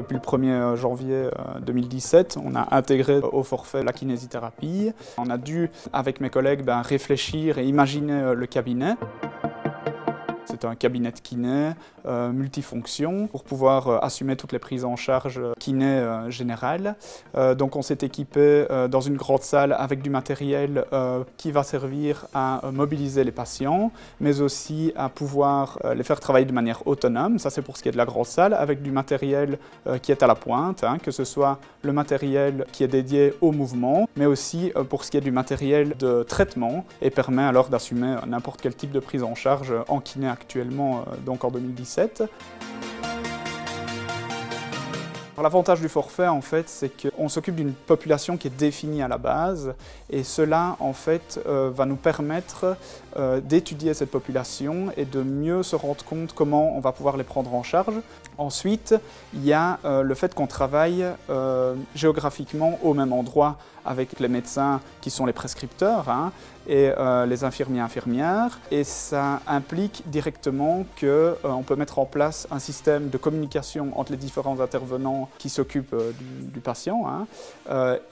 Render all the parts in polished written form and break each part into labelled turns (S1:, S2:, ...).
S1: Depuis le 1er janvier 2017, on a intégré au forfait la kinésithérapie. On a dû, avec mes collègues, réfléchir et imaginer le cabinet. C'est un cabinet de kiné multifonction pour pouvoir assumer toutes les prises en charge kiné générales. Donc on s'est équipé dans une grande salle avec du matériel qui va servir à mobiliser les patients, mais aussi à pouvoir les faire travailler de manière autonome. Ça c'est pour ce qui est de la grande salle, avec du matériel qui est à la pointe, que ce soit le matériel qui est dédié au mouvement, mais aussi pour ce qui est du matériel de traitement et permet alors d'assumer n'importe quel type de prise en charge en kiné actuellement, donc en 2017. L'avantage du forfait, en fait, c'est qu'on s'occupe d'une population qui est définie à la base, et cela, en fait, va nous permettre d'étudier cette population et de mieux se rendre compte comment on va pouvoir les prendre en charge. Ensuite, il y a le fait qu'on travaille géographiquement au même endroit avec les médecins qui sont les prescripteurs et les infirmières, et ça implique directement qu'on peut mettre en place un système de communication entre les différents intervenants qui s'occupent du patient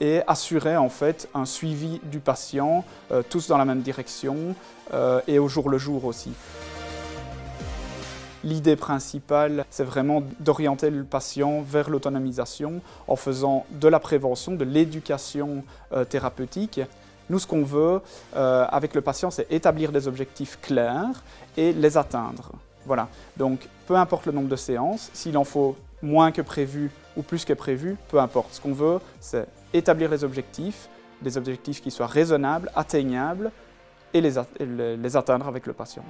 S1: et assurer en fait un suivi du patient, tous dans la même direction et au jour le jour aussi. L'idée principale, c'est vraiment d'orienter le patient vers l'autonomisation en faisant de la prévention, de l'éducation thérapeutique. Nous, ce qu'on veut avec le patient, c'est établir des objectifs clairs et les atteindre. Voilà. Donc, peu importe le nombre de séances, s'il en faut moins que prévu ou plus que prévu, peu importe. Ce qu'on veut, c'est établir des objectifs qui soient raisonnables, atteignables et les atteindre avec le patient.